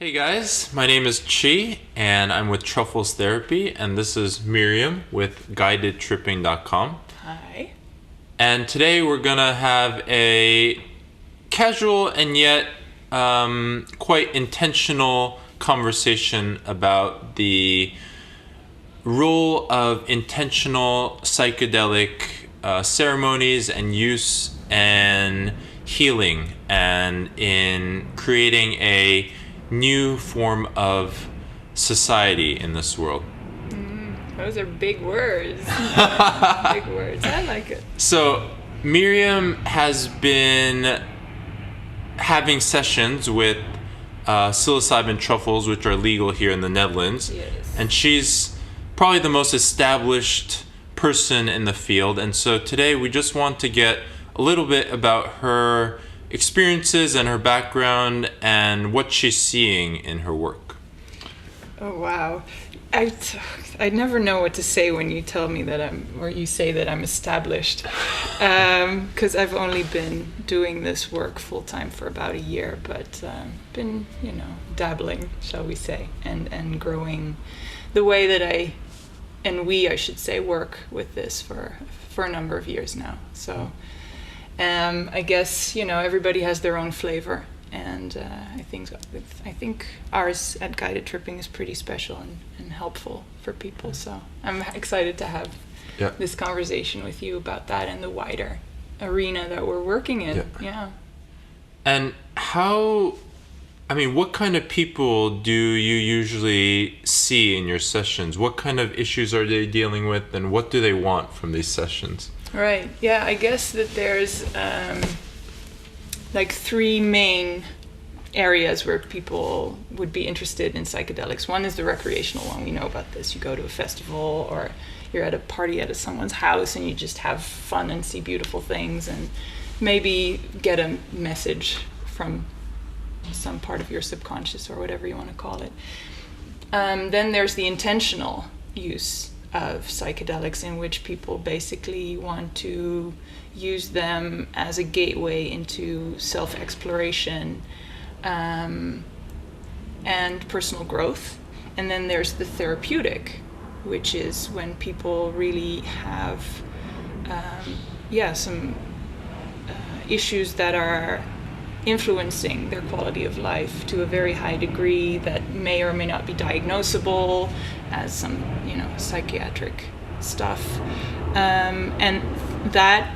Hey guys, my name is Chi and I'm with Truffles Therapy, and this is Miriam with guidedtripping.com. Hi. And today we're gonna have a casual and yet quite intentional conversation about the role of intentional psychedelic ceremonies and use and healing, and in creating a new form of society in this world. Those are big words. Big words. I like it. So Miriam has been having sessions with psilocybin truffles, which are legal here in the Netherlands. Yes. And she's probably the most established person in the field. And so today we just want to get a little bit about her experiences and her background and what she's seeing in her work. Oh, wow. I never know what to say when you tell me that you say that I'm established. Because I've only been doing this work full time for about a year, but been, dabbling, shall we say, and growing the way that I should say, work with this for a number of years now. So I guess, everybody has their own flavor. And I think ours at Guided Tripping is pretty special and helpful for people. So I'm excited to have this conversation with you about that and the wider arena that we're working in. Yeah. And what kind of people do you usually see in your sessions? What kind of issues are they dealing with, and what do they want from these sessions? Right. Yeah, I guess that there's three main areas where people would be interested in psychedelics. One is the recreational one. We know about this. You go to a festival or you're at a party at someone's house and you just have fun and see beautiful things and maybe get a message from some part of your subconscious or whatever you want to call it. Then there's the intentional use of psychedelics, in which people basically want to use them as a gateway into self-exploration and personal growth. And then there's the therapeutic, which is when people really have some issues that are influencing their quality of life to a very high degree that may or may not be diagnosable as some, psychiatric stuff. And that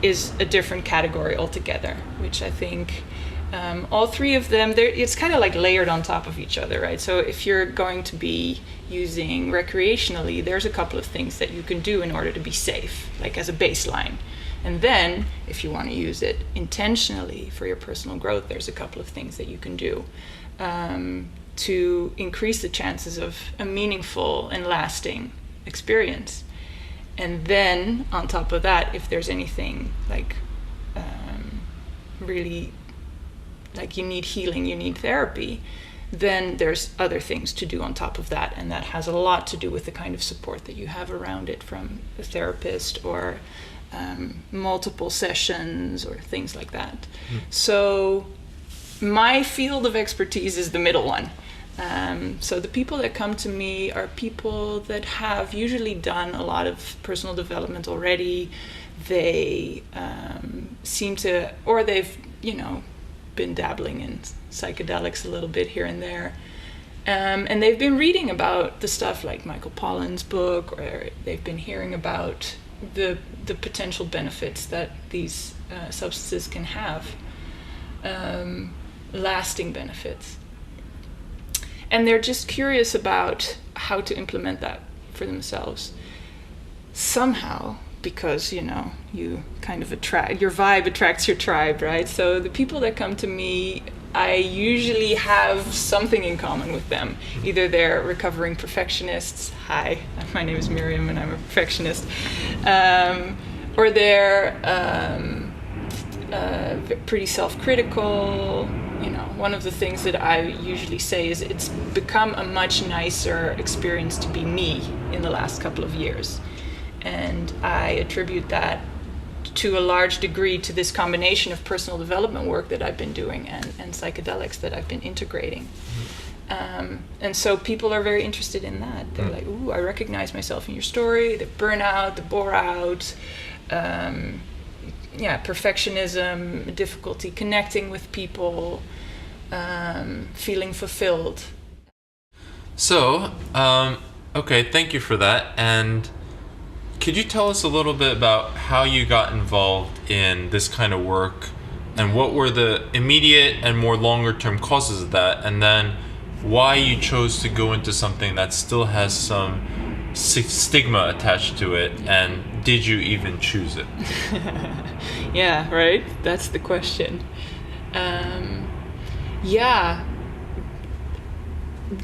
is a different category altogether, which I think all three of them, it's kind of like layered on top of each other, right? So if you're going to be using recreationally, there's a couple of things that you can do in order to be safe, like as a baseline. And then if you want to use it intentionally for your personal growth, there's a couple of things that you can do to increase the chances of a meaningful and lasting experience. And then on top of that, if there's anything really you need healing, you need therapy, then there's other things to do on top of that. And that has a lot to do with the kind of support that you have around it from a therapist or multiple sessions or things like that. So my field of expertise is the middle one. So the people that come to me are people that have usually done a lot of personal development already. They seem to, or they've, been dabbling in psychedelics a little bit here and there. And they've been reading about the stuff like Michael Pollan's book, or they've been hearing about the potential benefits that these substances can have, lasting benefits. And they're just curious about how to implement that for themselves. Somehow, because, you kind of your vibe attracts your tribe, right? So the people that come to me, I usually have something in common with them. Either they're recovering perfectionists. Hi, my name is Miriam and I'm a perfectionist. Or they're pretty self-critical. One of the things that I usually say is it's become a much nicer experience to be me in the last couple of years. And I attribute that to a large degree to this combination of personal development work that I've been doing and psychedelics that I've been integrating. And so people are very interested in that. They're like, ooh, I recognize myself in your story, the burnout, the bore out, perfectionism, difficulty connecting with people, feeling fulfilled. So, okay, thank you for that. And could you tell us a little bit about how you got involved in this kind of work, and what were the immediate and more longer term causes of that, and then why you chose to go into something that still has some stigma attached to it, and did you even choose it? Yeah, right? That's the question.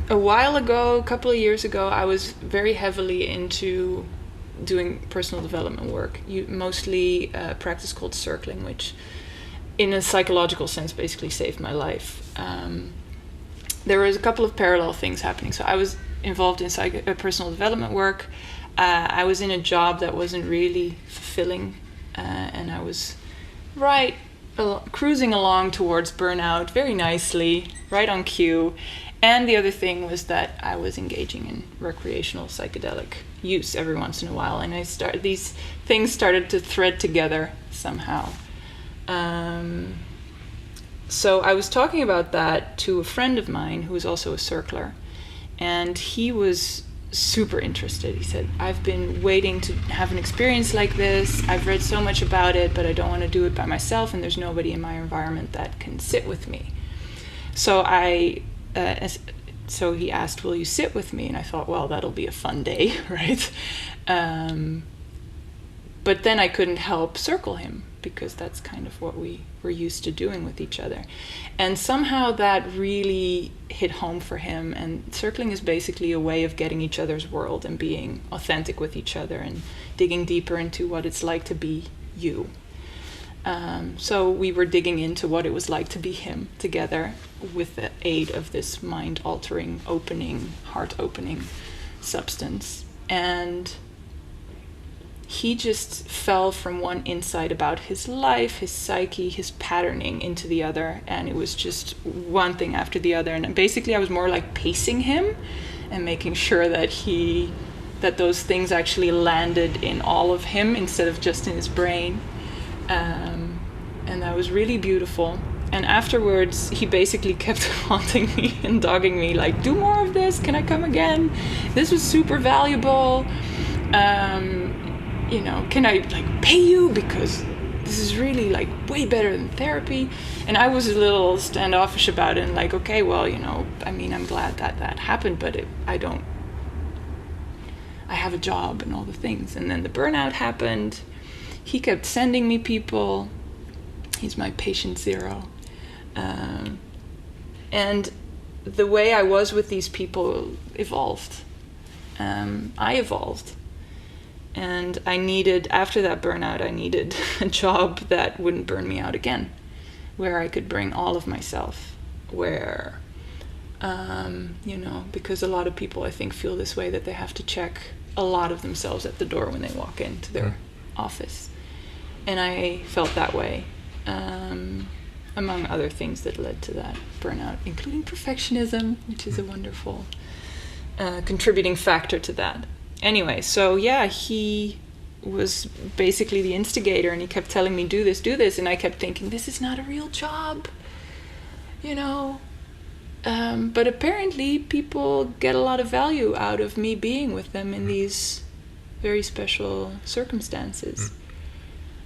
A while ago, a couple of years ago, I was very heavily into doing personal development work. Mostly a practice called circling, which in a psychological sense basically saved my life. There was a couple of parallel things happening. So I was involved in personal development work. I was in a job that wasn't really fulfilling, and I was cruising along towards burnout very nicely, right on cue. And the other thing was that I was engaging in recreational psychedelic use every once in a while, and these things started to thread together somehow. So I was talking about that to a friend of mine who was also a circler, and he was super interested. He said, I've been waiting to have an experience like this. I've read so much about it, but I don't want to do it by myself, and there's nobody in my environment that can sit with me. So so he asked, will you sit with me? And I thought, well, that'll be a fun day, right? But then I couldn't help circle him, because that's kind of what we were used to doing with each other. And somehow that really hit home for him. And circling is basically a way of getting each other's world and being authentic with each other and digging deeper into what it's like to be you. So we were digging into what it was like to be him together with the aid of this mind-altering, heart-opening substance. And he just fell from one insight about his life, his psyche, his patterning into the other, and it was just one thing after the other. And basically I was more like pacing him and making sure that those things actually landed in all of him instead of just in his brain. And that was really beautiful. And afterwards, he basically kept haunting me and dogging me, like, do more of this, can I come again? This was super valuable. Can I pay you, because this is really way better than therapy. And I was a little standoffish about it, and okay, well, I'm glad that happened, but I have a job and all the things. And then the burnout happened. He kept sending me people. He's my patient zero. And the way I was with these people evolved. I evolved. And after that burnout, I needed a job that wouldn't burn me out again, where I could bring all of myself, where, because a lot of people, I think, feel this way, that they have to check a lot of themselves at the door when they walk into their office. And I felt that way, among other things that led to that burnout, including perfectionism, which is a wonderful contributing factor to that. Anyway, so yeah, he was basically the instigator, and he kept telling me, do this, and I kept thinking, this is not a real job, but apparently people get a lot of value out of me being with them in these very special circumstances.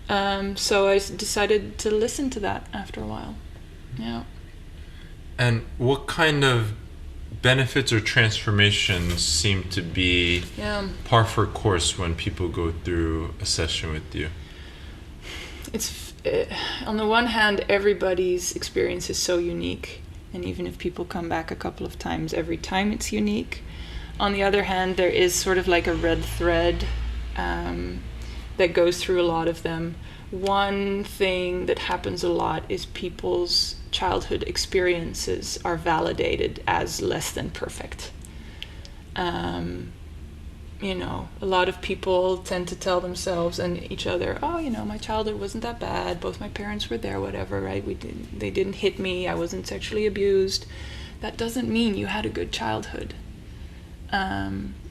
So I decided to listen to that after a while. Yeah. And what kind of benefits or transformations seem to be par for course when people go through a session with you? It's on the one hand, everybody's experience is so unique, and even if people come back a couple of times, every time it's unique. On the other hand, there is sort of like a red thread that goes through a lot of them. One thing that happens a lot is people's childhood experiences are validated as less than perfect. A lot of people tend to tell themselves and each other, my childhood wasn't that bad, both my parents were there, whatever, right? They didn't hit me, I wasn't sexually abused. that doesn't mean you had a good childhood.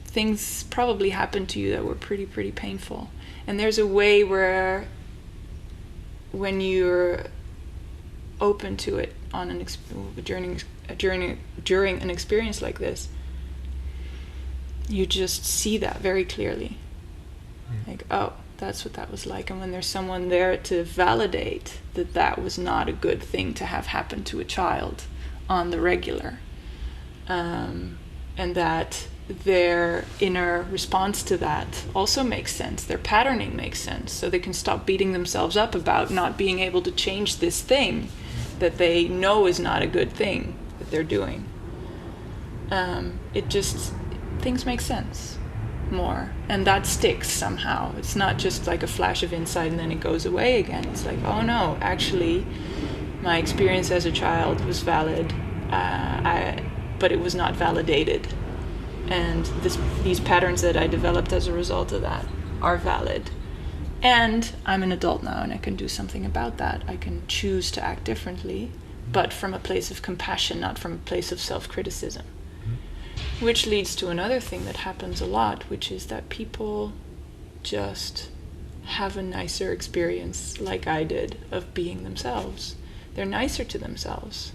Things probably happened to you that were pretty painful. And there's a way where when you're open to it on during an experience like this, you just see that very clearly. Like, oh, that's what that was like. And when there's someone there to validate that that was not a good thing to have happen to a child on the regular, and that their inner response to that also makes sense, their patterning makes sense, so they can stop beating themselves up about not being able to change this thing that they know is not a good thing that they're doing. Things make sense more, and that sticks somehow. It's not just like a flash of insight and then it goes away again. It's like, oh no, actually my experience as a child was valid, but it was not validated, and these patterns that I developed as a result of that are valid, and I'm an adult now and I can do something about that. I can choose to act differently, but from a place of compassion, not from a place of self-criticism. Which leads to another thing that happens a lot, which is that people just have a nicer experience, like I did, of being themselves. They're nicer to themselves.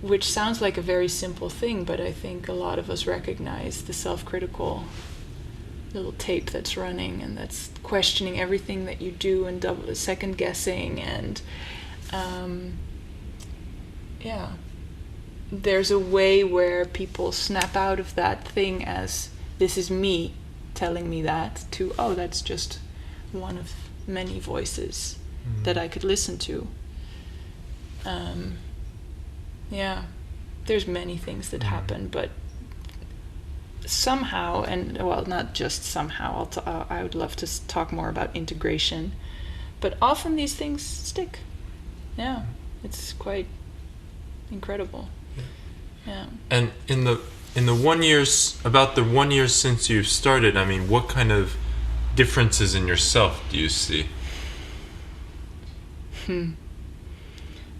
Which sounds like a very simple thing, but I think a lot of us recognize the self-critical little tape that's running and that's questioning everything that you do and second-guessing, and there's a way where people snap out of that thing as, this is me telling me that, to, oh, that's just one of many voices that I could listen to. There's many things that happen, but somehow, and well, not just somehow, I would love to talk more about integration, but often these things stick. Yeah, it's quite incredible. Yeah. And in the 1 year, about the 1 year since you've started, I mean, what kind of differences in yourself do you see?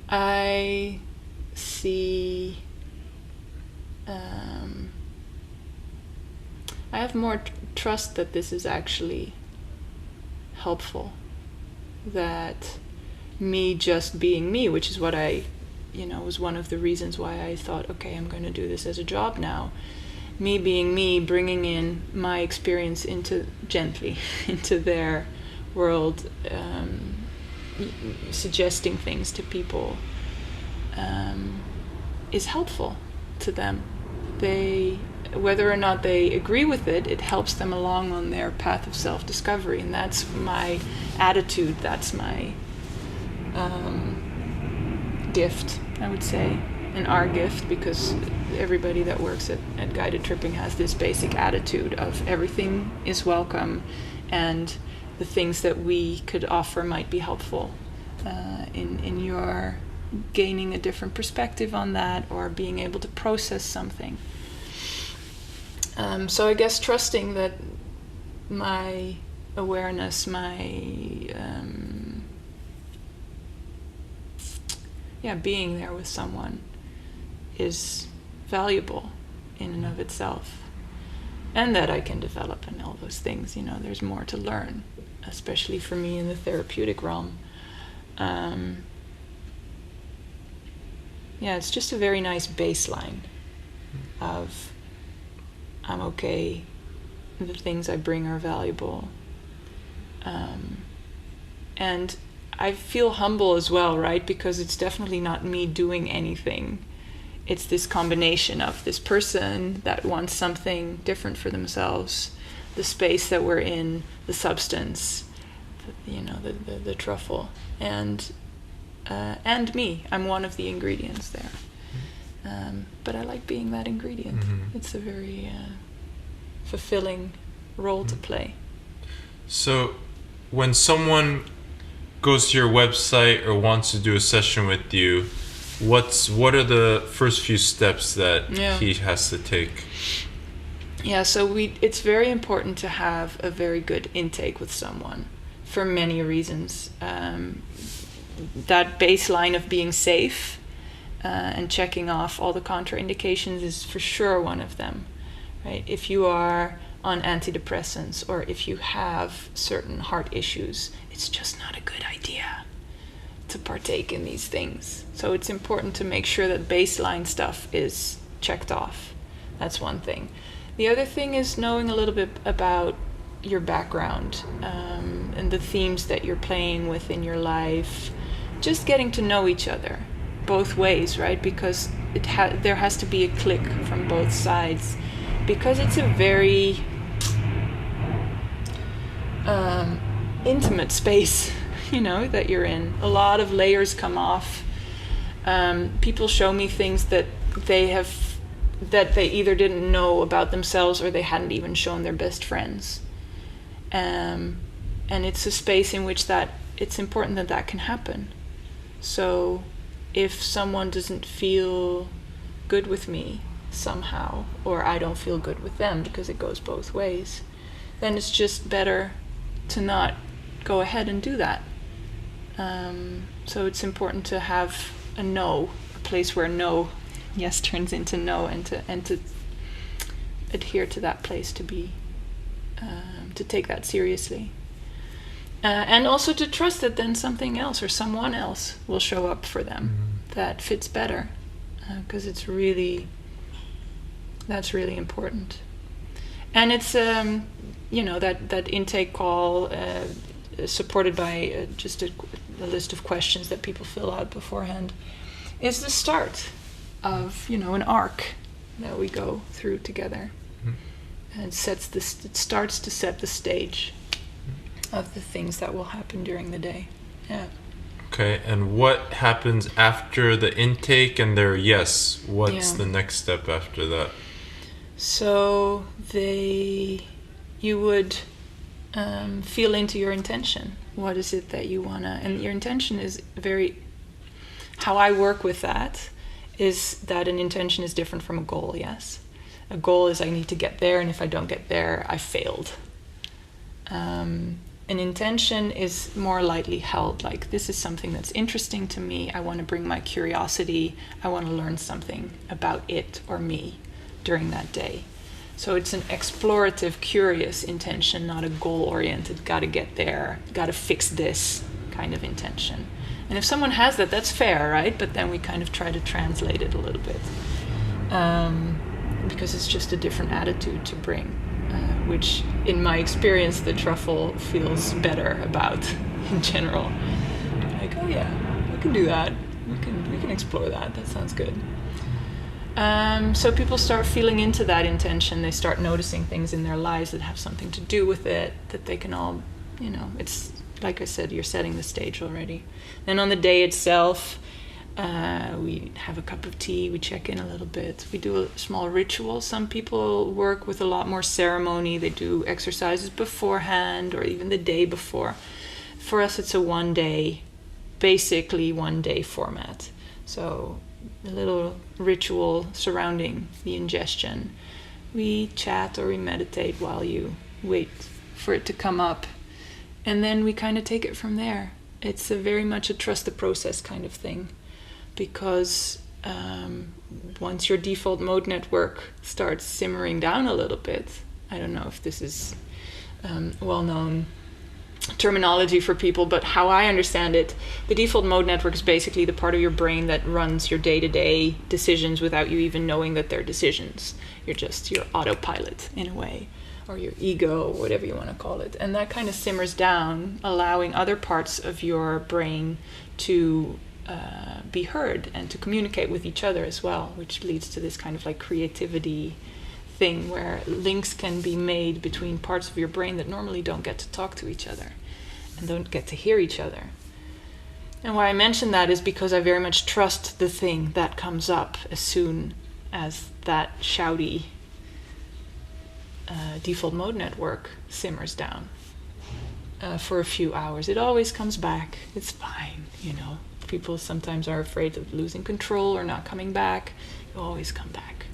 I see. I have more trust that this is actually helpful. That me just being me, which is what was one of the reasons why I thought, okay, I'm going to do this as a job now. Me being me, bringing in my experience gently into their world, suggesting things to people, is helpful to them. Whether or not they agree with it, it helps them along on their path of self-discovery, and that's my attitude, that's my gift, I would say, and our gift, because everybody that works at guided tripping has this basic attitude of everything is welcome, and the things that we could offer might be helpful in your gaining a different perspective on that, or being able to process something. So I guess trusting that my awareness, being there with someone is valuable in and of itself, and that I can develop and all those things. There's more to learn, especially for me in the therapeutic realm. It's just a very nice baseline of I'm okay, the things I bring are valuable, and I feel humble as well, right? Because it's definitely not me doing anything. It's this combination of this person that wants something different for themselves, the space that we're in, the substance, the truffle, and me. I'm one of the ingredients there. But I like being that ingredient. Mm-hmm. It's a very fulfilling role to play. So when someone goes to your website or wants to do a session with you, what are the first few steps that he has to take? So it's very important to have a very good intake with someone for many reasons. That baseline of being safe and checking off all the contraindications is for sure one of them, right? If you are on antidepressants or if you have certain heart issues, it's just not a good idea to partake in these things. So it's important to make sure that baseline stuff is checked off. That's one thing. The other thing is knowing a little bit about your background and the themes that you're playing with in your life. Just getting to know each other both ways, right? Because there has to be a click from both sides, because it's a very intimate space, that you're in. A lot of layers come off. People show me things that they either didn't know about themselves or they hadn't even shown their best friends. And it's a space in which it's important that can happen. So if someone doesn't feel good with me somehow, or I don't feel good with them, because it goes both ways, then it's just better to not go ahead and do that. So it's important to have a place where no, yes, turns into no, and to adhere to that place, to be to take that seriously. And also to trust that then something else or someone else will show up for them that fits better, because that's really important. And it's that intake call supported by just a list of questions that people fill out beforehand is the start of an arc that we go through together, and it starts to set the stage of the things that will happen during the day. Yeah. Okay, and what happens after the intake and their yes? What's the next step after that? So you would feel into your intention. What is it that you wanna? And your intention is how I work with that is that an intention is different from a goal. Yes, a goal is I need to get there, and if I don't get there, I failed. An intention is more lightly held, like this is something that's interesting to me. I want to bring my curiosity. I want to learn something about it or me during that day. So it's an explorative, curious intention, not a goal-oriented, gotta get there, gotta fix this kind of intention. And if someone has that, that's fair, right? But then we kind of try to translate it a little bit, because it's just a different attitude to bring. Which, in my experience, the truffle feels better about in general. Like, oh yeah, we can do that. We can explore that. That sounds good. So people start feeling into that intention. They start noticing things in their lives that have something to do with it, that they can all, it's like I said, you're setting the stage already. Then on the day itself, we have a cup of tea, we check in a little bit, we do a small ritual. Some people work with a lot more ceremony. They do exercises beforehand or even the day before. For us, it's basically one day format. So a little ritual surrounding the ingestion. We chat or we meditate while you wait for it to come up. And then we kind of take it from there. It's very much a trust the process kind of thing. Because once your default mode network starts simmering down a little bit, I don't know if this is well-known terminology for people, but how I understand it, the default mode network is basically the part of your brain that runs your day-to-day decisions without you even knowing that they're decisions. You're just your autopilot in a way, or your ego, whatever you want to call it. And that kind of simmers down, allowing other parts of your brain to be heard and to communicate with each other as well, which leads to this kind of like creativity thing where links can be made between parts of your brain that normally don't get to talk to each other and don't get to hear each other. And why I mention that is because I very much trust the thing that comes up as soon as that shouty default mode network simmers down for a few hours. It always comes back. It's fine, People sometimes are afraid of losing control or not coming back. You always come back,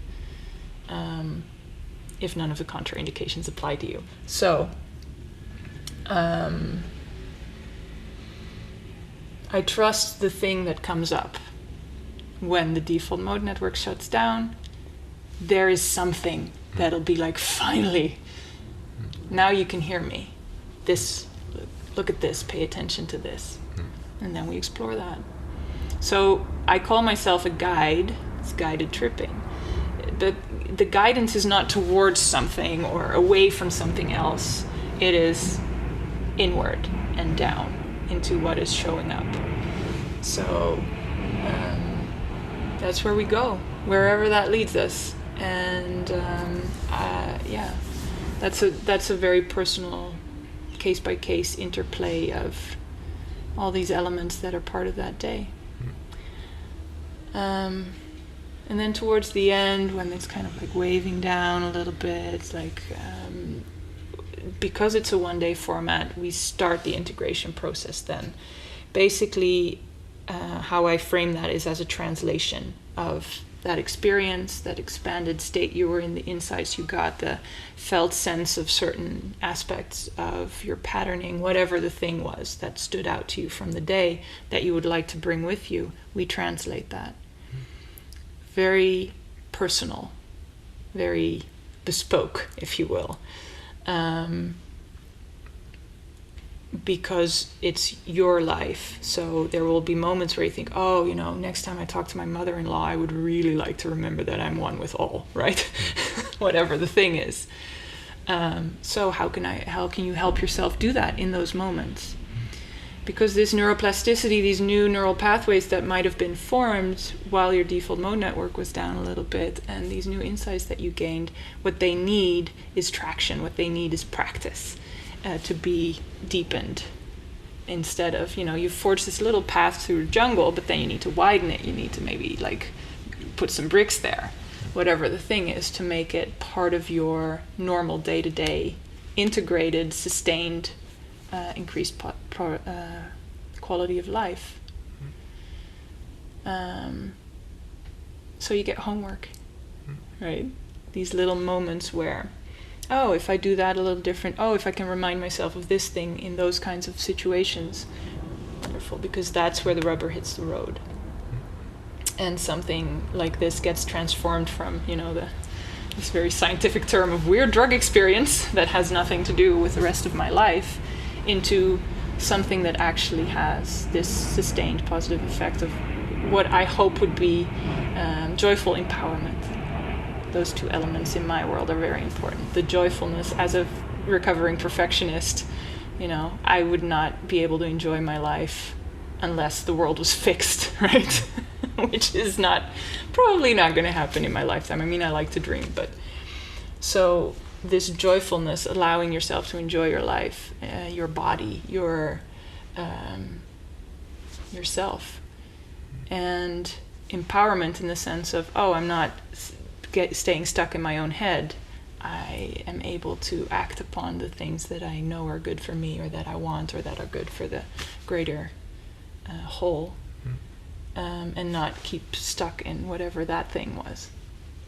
if none of the contraindications apply to you. So, I trust the thing that comes up when the default mode network shuts down, there is something that'll be like, finally, now you can hear me. This, look at this, pay attention to this. And then we explore that. So I call myself a guide. It's guided tripping. But the guidance is not towards something or away from something else. It is inward and down into what is showing up. So that's where we go, wherever that leads us. And that's a very personal, case-by-case interplay of all these elements that are part of that day. And then towards the end, when it's kind of like waving down a little bit, it's like, because it's a one-day format, we start the integration process then. Basically, how I frame that is as a translation of that experience, that expanded state you were in, the insights you got, the felt sense of certain aspects of your patterning, whatever the thing was that stood out to you from the day that you would like to bring with you. We translate that. Very personal, very bespoke, if you will. Because it's your life. So there will be moments where you think, oh, next time I talk to my mother-in-law, I would really like to remember that I'm one with all, right? Whatever the thing is. So how can you help yourself do that in those moments? Because this neuroplasticity, these new neural pathways that might have been formed while your default mode network was down a little bit, and these new insights that you gained, what they need is traction. What they need is practice. To be deepened, instead of, you've forged this little path through the jungle, but then you need to widen it. You need to maybe put some bricks there, whatever the thing is, to make it part of your normal day-to-day, integrated, sustained, increased quality of life. So you get homework, right? These little moments where, oh, if I do that a little different, oh, if I can remind myself of this thing in those kinds of situations, wonderful, because that's where the rubber hits the road. And something like this gets transformed from, this very scientific term of weird drug experience that has nothing to do with the rest of my life, into something that actually has this sustained positive effect of what I hope would be joyful empowerment. Those two elements in my world are very important. The joyfulness, as a recovering perfectionist, I would not be able to enjoy my life unless the world was fixed, right? Which is probably not going to happen in my lifetime. I mean, I like to dream, but so this joyfulness, allowing yourself to enjoy your life, your body, yourself, and empowerment in the sense of, oh, I'm not staying stuck in my own head. I am able to act upon the things that I know are good for me, or that I want, or that are good for the greater whole, and not keep stuck in whatever that thing was,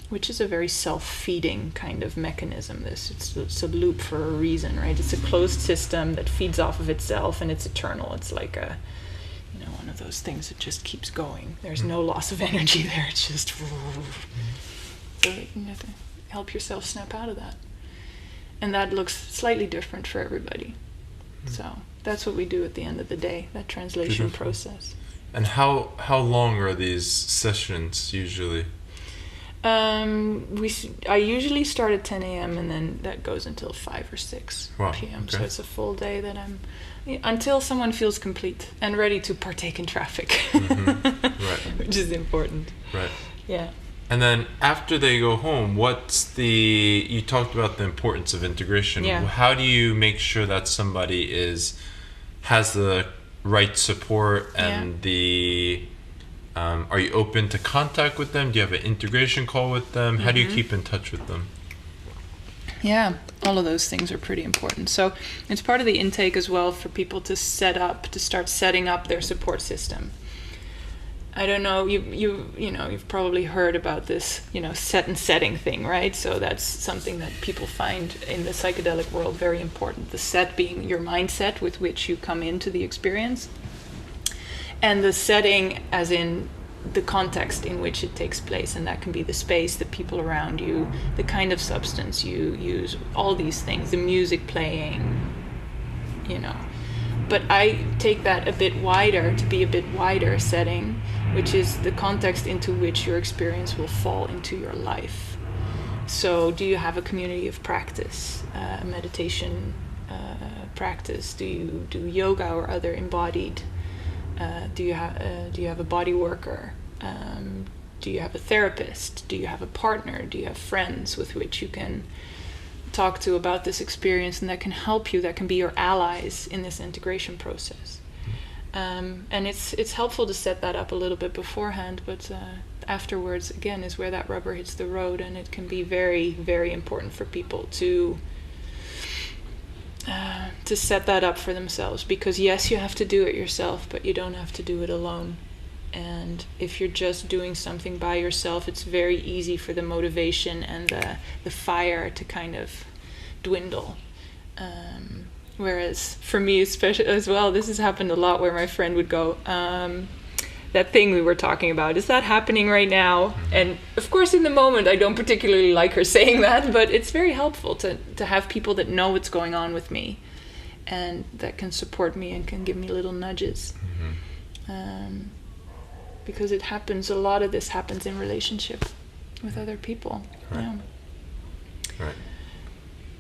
which is a very self-feeding kind of mechanism. It's a loop for a reason, right? It's a closed system that feeds off of itself, and it's eternal. It's like one of those things that just keeps going. There's no loss of energy there. It's just. So you have to help yourself snap out of that. And that looks slightly different for everybody. So that's what we do at the end of the day, that translation process. And how long are these sessions usually? I usually start at 10 a.m. and then that goes until 5 or 6 p.m. Okay. So it's a full day that until someone feels complete and ready to partake in traffic, Right. Which is important. Right. Yeah. And then after they go home, you talked about the importance of integration. Yeah. How do you make sure that somebody has the right support and are you open to contact with them? Do you have an integration call with them? How do you keep in touch with them? Yeah, all of those things are pretty important. So it's part of the intake as well for people to start setting up their support system. I don't know, you've probably heard about this, set and setting thing, right? So that's something that people find in the psychedelic world very important. The set being your mindset with which you come into the experience, and the setting as in the context in which it takes place, and that can be the space, the people around you, the kind of substance you use, all these things, the music playing, you know. But I take that a bit wider, to be a bit wider setting, which is the context into which your experience will fall into your life. So do you have a community of practice, meditation practice? Do you do yoga or other embodied? Do you have a body worker? Do you have a therapist? Do you have a partner? Do you have friends with which you can talk to about this experience and that can help you, that can be your allies in this integration process? And it's helpful to set that up a little bit beforehand, but afterwards, again, is where that rubber hits the road, and it can be very, very important for people to set that up for themselves, because yes, you have to do it yourself, but you don't have to do it alone. And if you're just doing something by yourself, it's very easy for the motivation and the fire to kind of dwindle. Whereas for me, especially as well, this has happened a lot, where my friend would go, that thing we were talking about, is that happening right now? And of course, in the moment, I don't particularly like her saying that, but it's very helpful to have people that know what's going on with me and that can support me and can give me little nudges. Because it happens, a lot of this happens in relationship with other people. Right. Yeah. Right.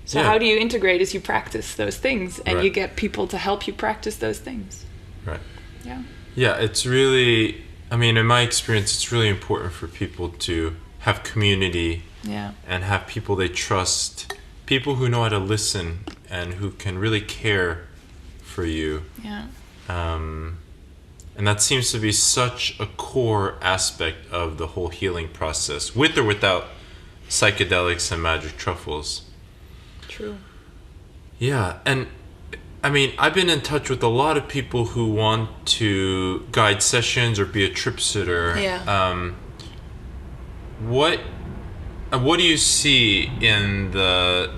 So how do you integrate as you practice those things, and you get people to help you practice those things? Right. Yeah. Yeah, it's really, I mean, in my experience, it's really important for people to have community and have people they trust, people who know how to listen and who can really care for you. Yeah. And that seems to be such a core aspect of the whole healing process, with or without psychedelics and magic truffles. True. Yeah, and I mean, I've been in touch with a lot of people who want to guide sessions or be a trip sitter. Yeah. What do you see in the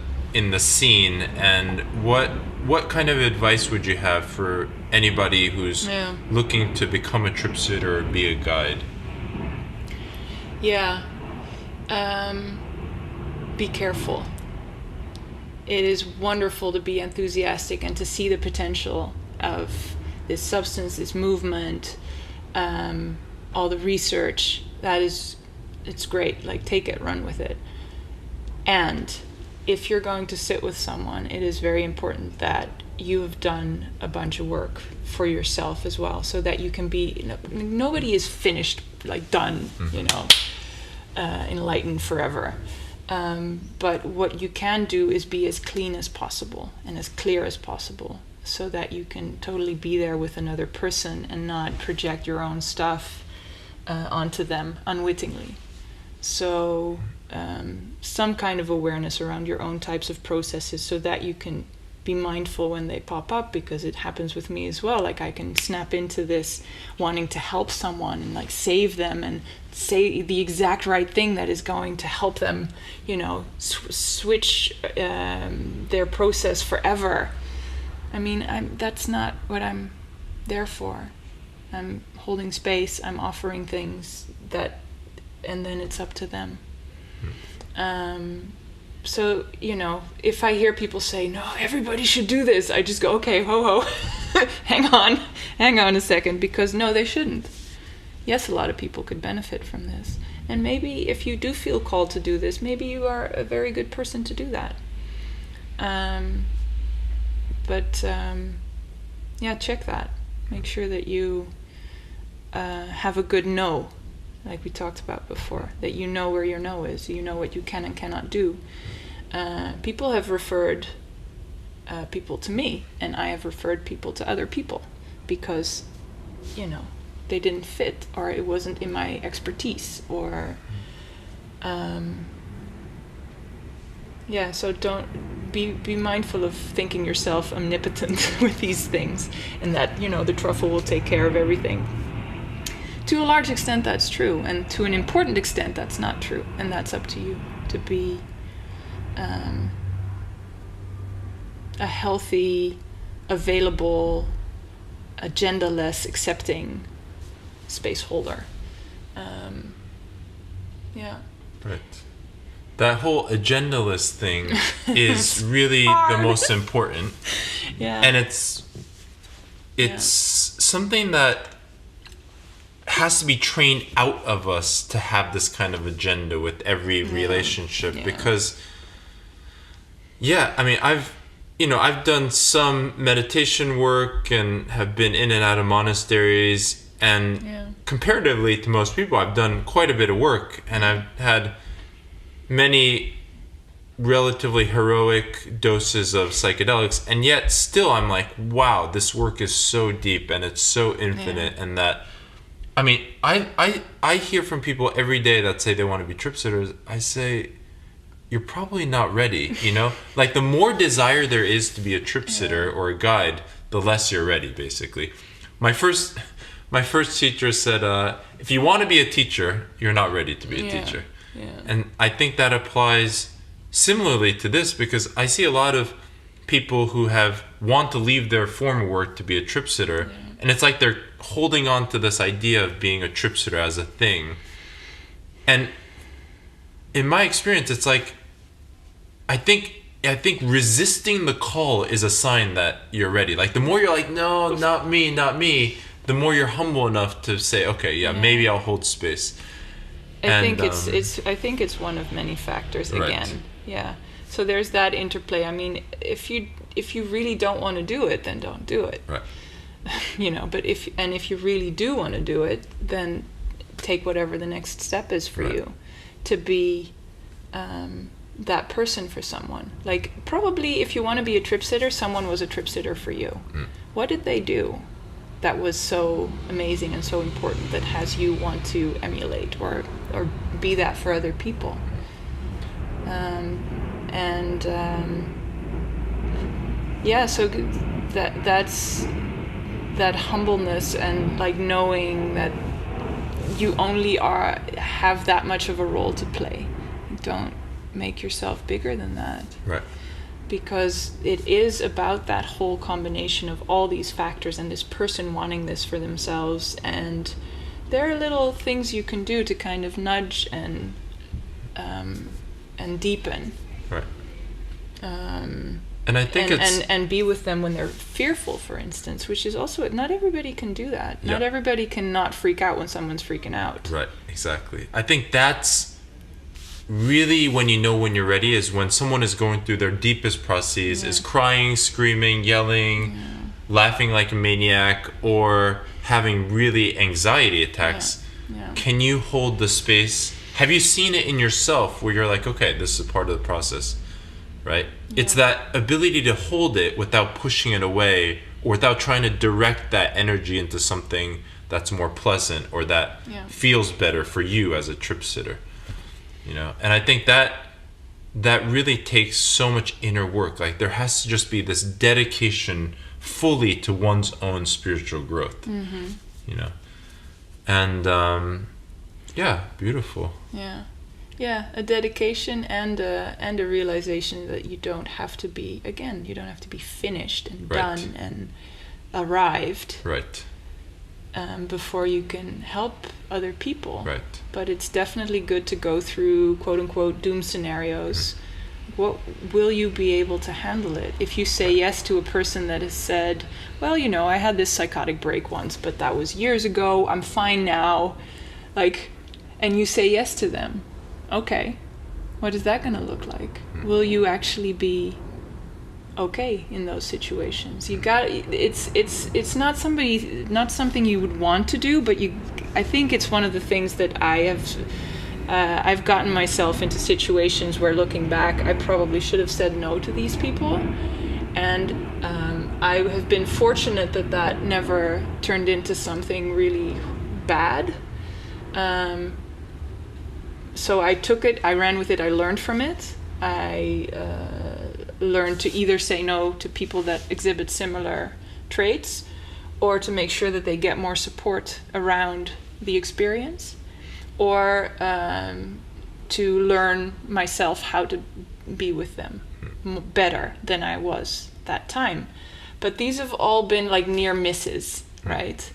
scene, and what kind of advice would you have for anybody who's looking to become a trip sitter or be a guide? Yeah. Be careful. It is wonderful to be enthusiastic and to see the potential of this substance, this movement, all the research. It's great. Like, take it, run with it. And if you're going to sit with someone, it is very important that you have done a bunch of work for yourself as well, so that you can be, nobody is finished, like done, enlightened forever. But what you can do is be as clean as possible and as clear as possible, so that you can totally be there with another person and not project your own stuff onto them unwittingly. So some kind of awareness around your own types of processes, so that you can be mindful when they pop up, because it happens with me as well. Like, I can snap into this wanting to help someone and like save them and say the exact right thing that is going to help them, switch their process forever. I mean, that's not what I'm there for. I'm holding space, I'm offering things and then it's up to them. So, if I hear people say, no, everybody should do this, I just go, okay, ho, hang on a second, because no, they shouldn't. Yes, a lot of people could benefit from this. And maybe if you do feel called to do this, maybe you are a very good person to do that. Check that. Make sure that you have a good no, like we talked about before, that you know where your no is, you know what you can and cannot do. People have referred people to me, and I have referred people to other people, because, they didn't fit, or it wasn't in my expertise, or so don't be mindful of thinking yourself omnipotent with these things, and that the truffle will take care of everything. To a large extent that's true, and to an important extent that's not true, and that's up to you to be a healthy, available, agenda-less, accepting space holder. Yeah. Right. That whole agendaless thing is really the most important. Yeah. And it's something that has to be trained out of us to have this kind of agenda with every relationship, because I mean, I've done some meditation work and have been in and out of monasteries, and comparatively to most people, I've done quite a bit of work, and I've had many relatively heroic doses of psychedelics, and yet still I'm like, wow, this work is so deep and it's so infinite. And that, I mean, I hear from people every day that say they want to be trip sitters. I say, you're probably not ready, you know? Like, the more desire there is to be a trip sitter or a guide, the less you're ready, basically. My first teacher said, if you want to be a teacher, you're not ready to be a teacher. Yeah. And I think that applies similarly to this, because I see a lot of people who want to leave their former work to be a trip sitter, and it's like they're holding on to this idea of being a trip sitter as a thing. And in my experience, it's like, I think resisting the call is a sign that you're ready. Like, the more you're like, no, not me, the more you're humble enough to say, okay, maybe I'll hold space. I think it's one of many factors again. Right. Yeah. So there's that interplay. I mean, if you really don't want to do it, then don't do it. Right. You know, but if you really do want to do it, then take whatever the next step is for you to be that person for someone. Like, probably if you want to be a trip sitter, someone was a trip sitter for you. What did they do that was so amazing and so important that has you want to emulate or be that for other people? So that's that humbleness, and like knowing that you only have that much of a role to play. Don't make yourself bigger than that. Right. Because it is about that whole combination of all these factors and this person wanting this for themselves, and there are little things you can do to kind of nudge and deepen. Right. And I think and be with them when they're fearful, for instance, which is also, not everybody can do that. Not everybody can not freak out when someone's freaking out. Right, exactly. I think that's really when you know when you're ready, is when someone is going through their deepest processes, is crying, screaming, yelling, laughing like a maniac, or having really anxiety attacks. Can you hold the space? Have you seen it in yourself where you're like, okay, this is part of the process, right? It's that ability to hold it without pushing it away, or without trying to direct that energy into something that's more pleasant or that feels better for you as a trip sitter. You know, and I think that really takes so much inner work. Like, there has to just be this dedication fully to one's own spiritual growth. You know, and beautiful. A dedication and a realization that you don't have to be finished and done and arrived. Right. Before you can help other people. Right. But it's definitely good to go through quote unquote doom scenarios. What will you be able to handle it? If you say yes to a person that has said, well, you know, I had this psychotic break once, but that was years ago, I'm fine now, and you say yes to them, okay, what is that going to look like? Will you actually be okay in those situations? It's not something you would want to do, but I think it's one of the things that I've gotten myself into situations where, looking back, I probably should have said no to these people, and I have been fortunate that never turned into something really bad. So I took it, I ran with it, I learned from it. I learned to either say no to people that exhibit similar traits, or to make sure that they get more support around the experience, or to learn myself how to be with them better than I was that time. But these have all been like near misses, right?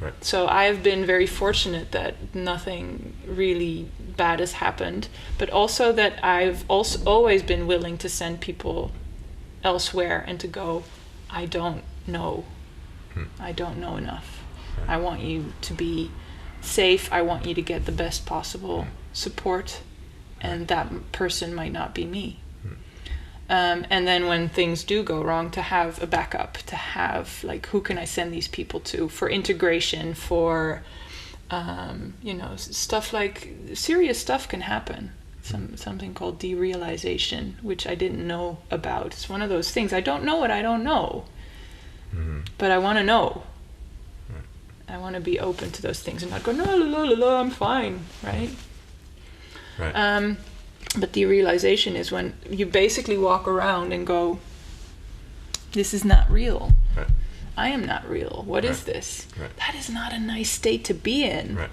Right. So I've been very fortunate that nothing really bad has happened, but also that I've also always been willing to send people elsewhere and to go, I don't know. I don't know enough. I want you to be safe. I want you to get the best possible support, and that person might not be me. And then when things do go wrong, to have a backup, to have like, who can I send these people to for integration, for stuff like, serious stuff can happen. Something called derealization, which I didn't know about. It's one of those things. I don't know what I don't know, but I want to know. I want to be open to those things and not go, no, I'm fine, right? Right. But derealization is when you basically walk around and go, this is not real. Right. I am not real. What is this? Right. That is not a nice state to be in. Right.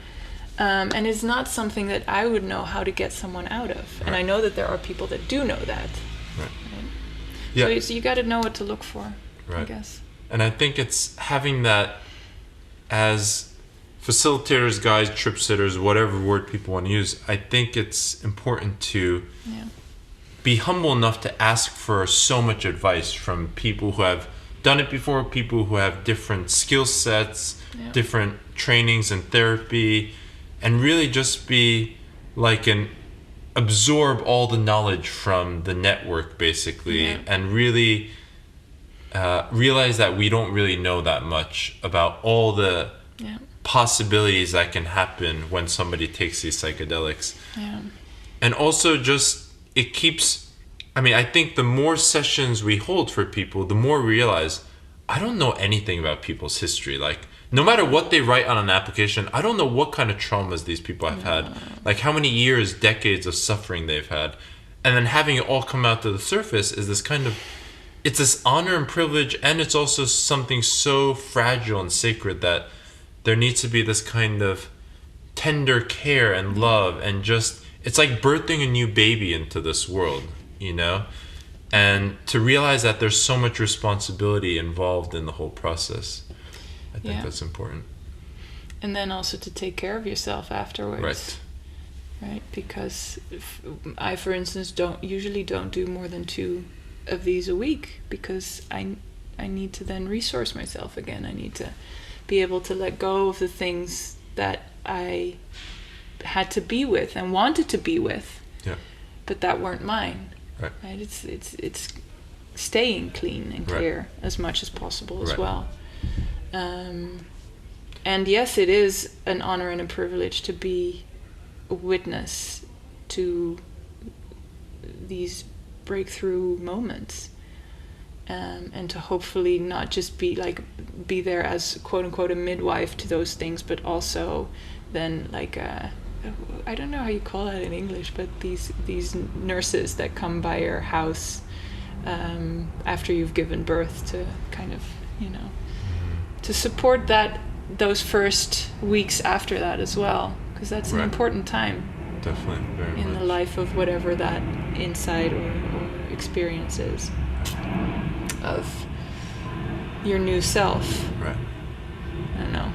And it's not something that I would know how to get someone out of. And I know that there are people that do know that. Right. Right? Yeah. So you got to know what to look for, I guess. And I think it's having that as facilitators, guides, trip sitters, whatever word people want to use. I think it's important to be humble enough to ask for so much advice from people who have done it before, people who have different skill sets, different trainings and therapy, and really just be like absorb all the knowledge from the network, basically, and really realize that we don't really know that much about all the possibilities that can happen when somebody takes these psychedelics. And also just, it keeps, I think the more sessions we hold for people, the more we realize, I don't know anything about people's history. Like, no matter what they write on an application, I don't know what kind of traumas these people have had, like how many years, decades of suffering they've had. And then having it all come out to the surface is this kind of, it's this honor and privilege, and it's also something so fragile and sacred that there needs to be this kind of tender care and love, and just, it's like birthing a new baby into this world, and to realize that there's so much responsibility involved in the whole process. I think that's important. And then also to take care of yourself afterwards. Right? Because I, for instance, usually don't do more than 2 of these a week, because I need to then resource myself again. I need to be able to let go of the things that I had to be with and wanted to be with, but that weren't mine. Right? It's staying clean and clear as much as possible as well. And yes, it is an honor and a privilege to be a witness to these breakthrough moments, and to hopefully not just be there as quote unquote a midwife to those things, but also then like I don't know how you call that in English, but these nurses that come by your house after you've given birth, to kind of to support those first weeks after that as well, because that's an important time. Definitely, very in much. The life of whatever that insight or experience is of your new self. Right. I don't know.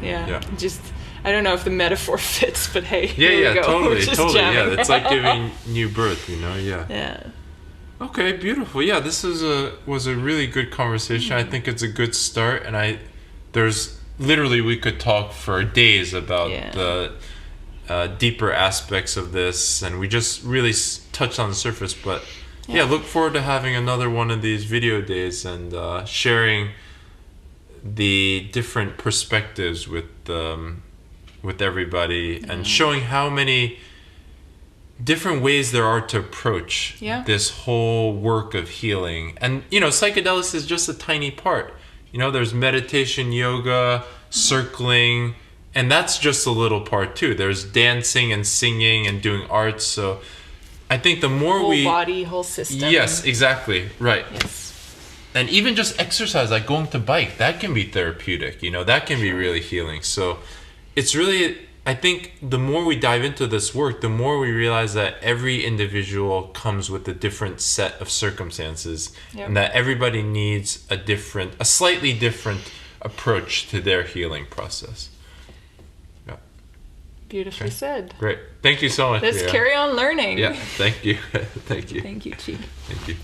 Yeah. Just, I don't know if the metaphor fits, but hey, yeah, here we go. Totally. Jamming. Yeah, it's like giving new birth, Yeah. Okay, beautiful. Yeah, this was a really good conversation. I think it's a good start, and there's literally, we could talk for days about the deeper aspects of this, and we just really touched on the surface. But look forward to having another one of these video days and sharing the different perspectives with everybody, and showing how many different ways there are to approach this whole work of healing. And psychedelics is just a tiny part. There's meditation, yoga, circling, and that's just a little part too. There's dancing and singing and doing arts. So I think the more whole body, whole system. Yes, exactly. Right. Yes. And even just exercise, like going to bike, that can be therapeutic, that can be really healing. So it's really, I think the more we dive into this work, the more we realize that every individual comes with a different set of circumstances, and that everybody needs a slightly different approach to their healing process. Yeah. Beautifully said. Great. Thank you so much. Let's Miriam. carry on learning. Yeah. Thank you. Thank you. Thank you, Chi. Thank you.